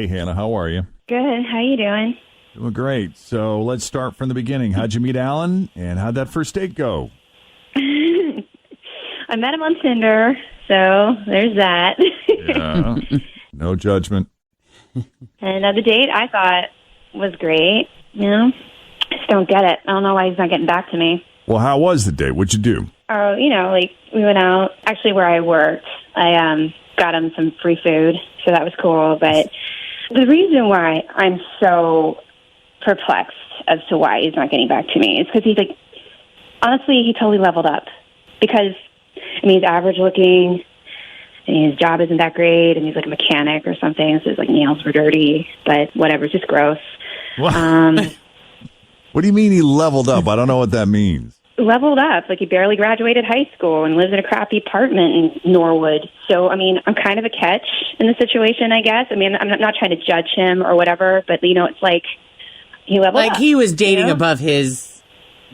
Hey, Hannah, how are you? Good. How you doing? Doing great. So let's start from the beginning. How'd you meet Alan, and how'd that first date go? I met him on Tinder, so there's that. Yeah, no judgment. And the date I thought was great. I just don't get it. I don't know why he's not getting back to me. Well, how was the date? What'd you do? Oh, like we went out. Actually, where I worked, I got him some free food, so that was cool. But the reason why I'm so perplexed as to why he's not getting back to me is because honestly, he totally leveled up. Because, he's average looking, and his job isn't that great, and he's like a mechanic or something, so his nails were dirty, but whatever, it's just gross. What? What do you mean he leveled up? I don't know what that means. Leveled up, he barely graduated high school and lives in a crappy apartment in Norwood. So, I'm kind of a catch in the situation, I guess. I'm not trying to judge him or whatever, but, it's like he leveled up. He was dating above his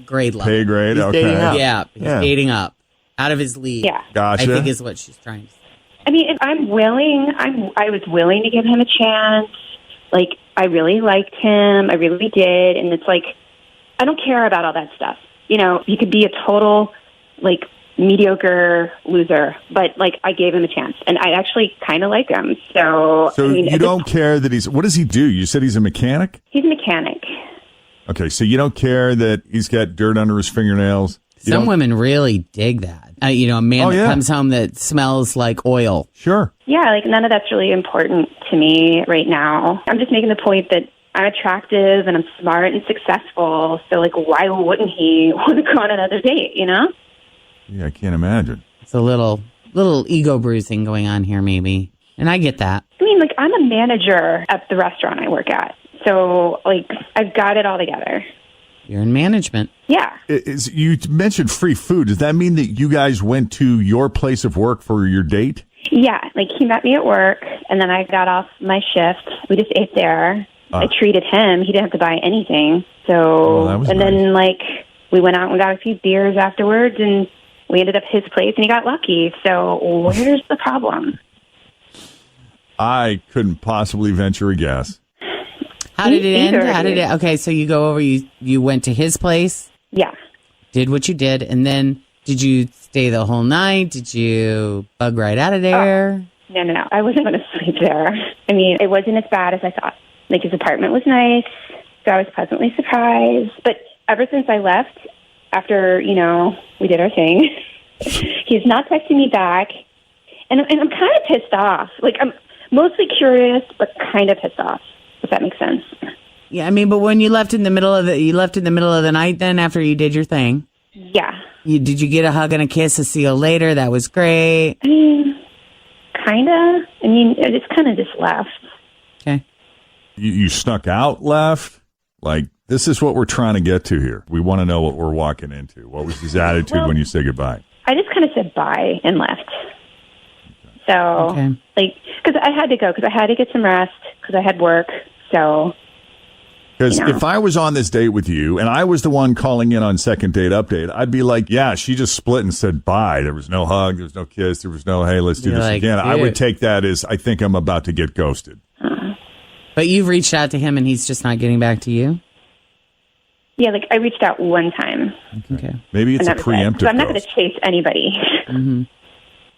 grade level. Pay grade, okay. Yeah, he's dating up. Out of his league. Yeah. Gotcha. I think is what she's trying to say. If I'm willing, I was willing to give him a chance. I really liked him. I really did. And it's I don't care about all that stuff. You could be a total, mediocre loser, but, I gave him a chance. And I actually kind of like him. So you don't care that what does he do? You said he's a mechanic? He's a mechanic. Okay, so you don't care that he's got dirt under his fingernails? Some women really dig that. A man that comes home that smells like oil. Sure. Yeah, none of that's really important to me right now. I'm just making the point that I'm attractive and I'm smart and successful. So, why wouldn't he want to go on another date, Yeah, I can't imagine. It's a little ego bruising going on here, maybe. And I get that. I'm a manager at the restaurant I work at. So, I've got it all together. You're in management. Yeah. You mentioned free food. Does that mean that you guys went to your place of work for your date? Yeah. He met me at work, and then I got off my shift. We just ate there. I treated him. He didn't have to buy anything. So, and nice. Then, we went out and got a few beers afterwards, and we ended up at his place, and he got lucky. So, where's the problem? I couldn't possibly venture a guess. How did it end? Okay, so you go over, you went to his place? Yeah. Did what you did, and then did you stay the whole night? Did you bug right out of there? No. I wasn't going to sleep there. It wasn't as bad as I thought. His apartment was nice, so I was pleasantly surprised. But ever since I left, after, we did our thing, he's not texting me back, and I'm kind of pissed off. I'm mostly curious, but kind of pissed off. If that makes sense. Yeah, but when you left in the middle of the night, then after you did your thing. Yeah. Did you get a hug and a kiss, a see you later? That was great. Kinda. I just kind of just left. Okay. You snuck out, left? This is what we're trying to get to here. We want to know what we're walking into. What was his attitude when you say goodbye? I just kind of said bye and left. So, because I had to go, because I had to get some rest, because I had work. So, because if I was on this date with you and I was the one calling in on second date update, I'd be like, yeah, she just split and said bye. There was no hug. There was no kiss. There was no, hey, let's do this again. Dude. I would take that as I think I'm about to get ghosted. But you've reached out to him and he's just not getting back to you? Yeah, I reached out one time. Okay. Maybe it's a preemptive So I'm not going to chase anybody. Mm-hmm.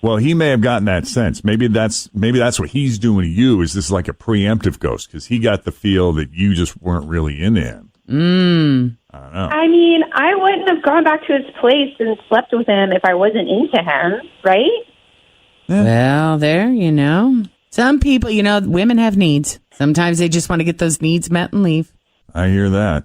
Well, he may have gotten that sense. Maybe that's what he's doing to you. Is this like a preemptive ghost? Because he got the feel that you just weren't really into him. I don't know. I wouldn't have gone back to his place and slept with him if I wasn't into him, right? Yeah. Well, there, some people, women have needs. Sometimes they just want to get those needs met and leave. I hear that.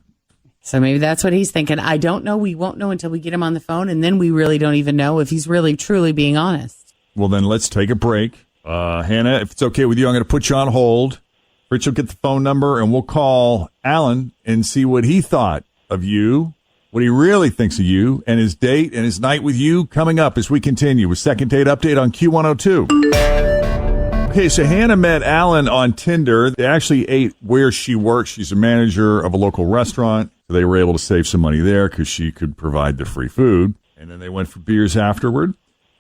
So maybe that's what he's thinking. I don't know. We won't know until we get him on the phone, and then we really don't even know if he's really, truly being honest. Well, then let's take a break. Hannah, if it's okay with you, I'm going to put you on hold. Rich will get the phone number, and we'll call Alan and see what he thought of you, what he really thinks of you, and his date and his night with you coming up as we continue with Second Date Update on Q102. Okay, so Hannah met Alan on Tinder. They actually ate where she works. She's a manager of a local restaurant. So they were able to save some money there because she could provide the free food. And then they went for beers afterward.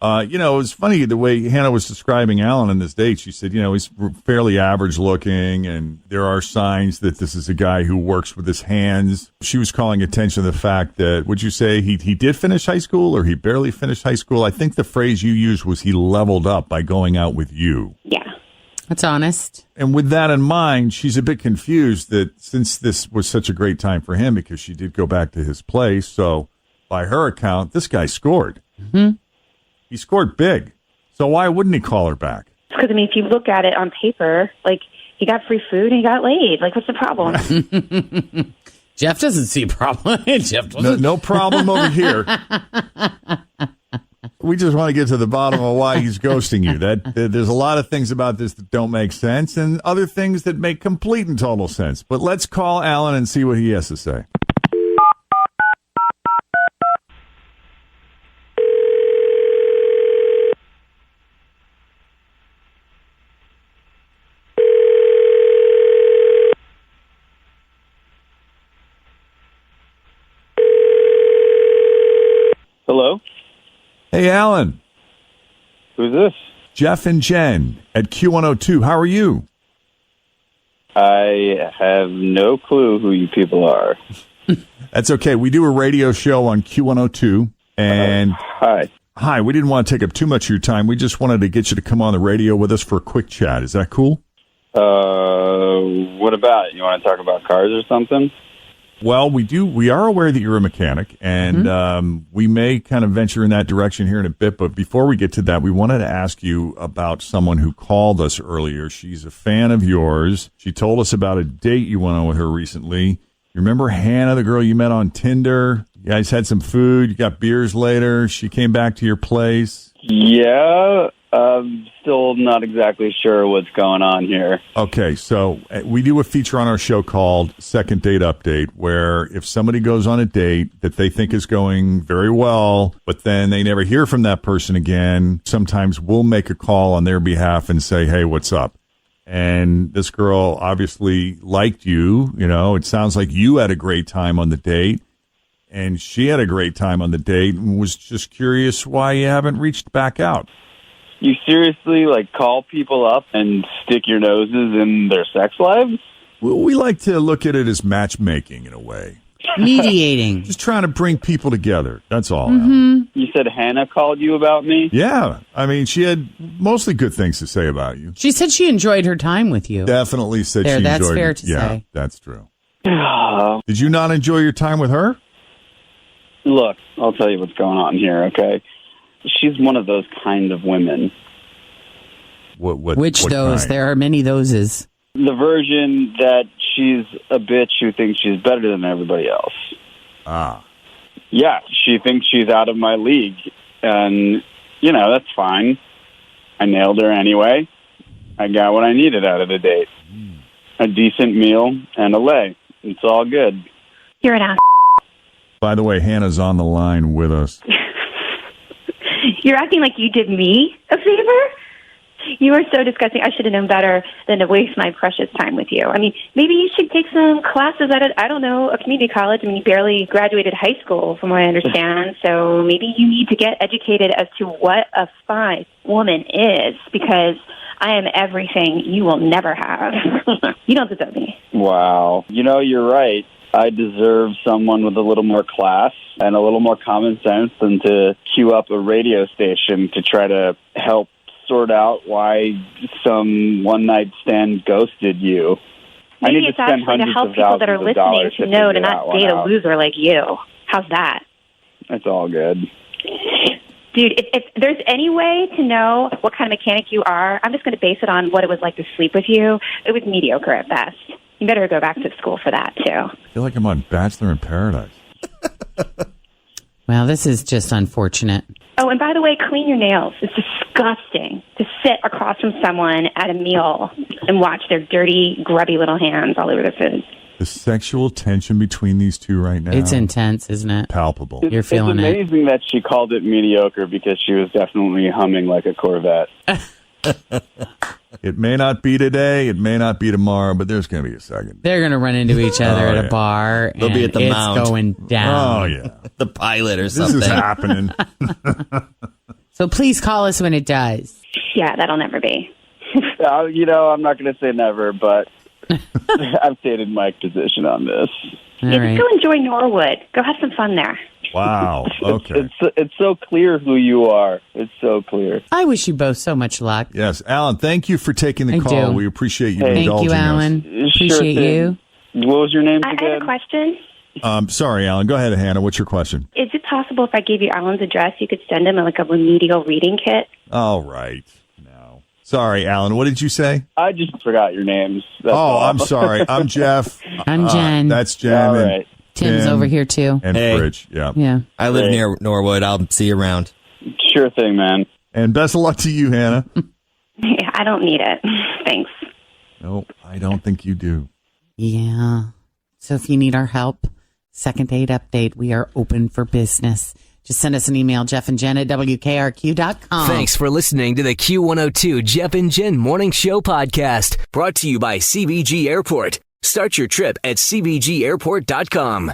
It was funny the way Hannah was describing Alan on this date. She said, he's fairly average looking, and there are signs that this is a guy who works with his hands. She was calling attention to the fact that, would you say he did finish high school or he barely finished high school? I think the phrase you used was he leveled up by going out with you. Yeah. That's honest. And with that in mind, she's a bit confused that since this was such a great time for him because she did go back to his place. So by her account, this guy scored. Mm-hmm. He scored big. So why wouldn't he call her back? Because, if you look at it on paper, he got free food and he got laid. What's the problem? Jeff doesn't see a problem. Jeff doesn't. No problem over here. We just want to get to the bottom of why he's ghosting you. That there's a lot of things about this that don't make sense and other things that make complete and total sense. But let's call Alan and see what he has to say. Hello? Hey, Alan. Who's this? Jeff and Jen at Q102. How are you? I have no clue who you people are. That's okay. We do a radio show on Q102. And Hi. hi, we didn't want to take up too much of your time. We just wanted to get you to come on the radio with us for a quick chat. Is that cool? What about? You want to talk about cars or something? Well, we are aware that you're a mechanic, and we may kind of venture in that direction here in a bit. But before we get to that, we wanted to ask you about someone who called us earlier. She's a fan of yours. She told us about a date you went on with her recently. You remember Hannah, the girl you met on Tinder? You guys had some food. You got beers later. She came back to your place. Yeah, I'm still not exactly sure what's going on here. Okay, so we do a feature on our show called Second Date Update, where if somebody goes on a date that they think is going very well, but then they never hear from that person again, sometimes we'll make a call on their behalf and say, hey, what's up? And this girl obviously liked you. It sounds like you had a great time on the date, and she had a great time on the date and was just curious why you haven't reached back out. You seriously, call people up and stick your noses in their sex lives? Well, we like to look at it as matchmaking in a way. Mediating. Just trying to bring people together. That's all. You said Hannah called you about me? Yeah. I mean, she had mostly good things to say about you. She said she enjoyed her time with you. Definitely said There, she that's enjoyed fair it. to Yeah, say. that's true. Did you not enjoy your time with her? Look, I'll tell you what's going on here, okay? She's one of those kind of women. Which those? kind? There are many thoses. The version that she's a bitch who thinks she's better than everybody else. Ah. Yeah, she thinks she's out of my league. And, that's fine. I nailed her anyway. I got what I needed out of the date. A decent meal and a lay. It's all good. You're an ass. By the way, Hannah's on the line with us. You're acting like you did me a favor? You are so disgusting. I should have known better than to waste my precious time with you. I mean, maybe you should take some classes at, a community college. I mean, you barely graduated high school, from what I understand. So maybe you need to get educated as to what a fine woman is, because I am everything you will never have. You don't deserve me. Wow. You're right. I deserve someone with a little more class and a little more common sense than to queue up a radio station to try to help sort out why some one-night stand ghosted you. Maybe I need it's to spend actually to hundreds help of people that are thousands of listening dollars to know to figure that not one date a out. loser like you. How's that? It's all good. Dude, if there's any way to know what kind of mechanic you are, I'm just going to base it on what it was like to sleep with you. It was mediocre at best. You better go back to school for that, too. I feel like I'm on Bachelor in Paradise. Well, this is just unfortunate. Oh, and by the way, clean your nails. It's disgusting to sit across from someone at a meal and watch their dirty, grubby little hands all over their food. The sexual tension between these two right now. It's intense, isn't it? Palpable. You're feeling it. It's amazing that she called it mediocre because she was definitely humming like a Corvette. It may not be today, it may not be tomorrow, but there's going to be a second. They're going to run into each other at a bar. They'll be at the it's Mount. going down. Oh, yeah. The pilot or This something. is happening. So please call us when it does. Yeah, that'll never be. I'm not going to say never, but I've stated my position on this. All Yeah, right. just go enjoy Norwood. Go have some fun there. Wow. Okay. It's so clear who you are. It's so clear. I wish you both so much luck. Yes, Alan, thank you for taking the I call. do. We appreciate you Thank indulging Thank you, us. Alan. Sure Appreciate thing. you. What was your name I again? have a question. Sorry, Alan. Go ahead, Hannah. What's your question? Is it possible if I gave you Alan's address, you could send him like a remedial reading kit? All right. No. Sorry, Alan. What did you say? I just forgot your names. That's all. I'm sorry. I'm Jeff. I'm Jen. That's Jen. All and right. Tim's Tim over here, too. And Hey. Fridge. Yeah. Yeah. I live Great. near Norwood. I'll see you around. Sure thing, man. And best of luck to you, Hannah. Yeah, I don't need it. Thanks. No, I don't think you do. Yeah. So if you need our help, second date update, we are open for business. Just send us an email, Jeff and Jen at WKRQ.com. Thanks for listening to the Q102 Jeff and Jen Morning Show podcast, brought to you by CBG Airport. Start your trip at CBGAirport.com.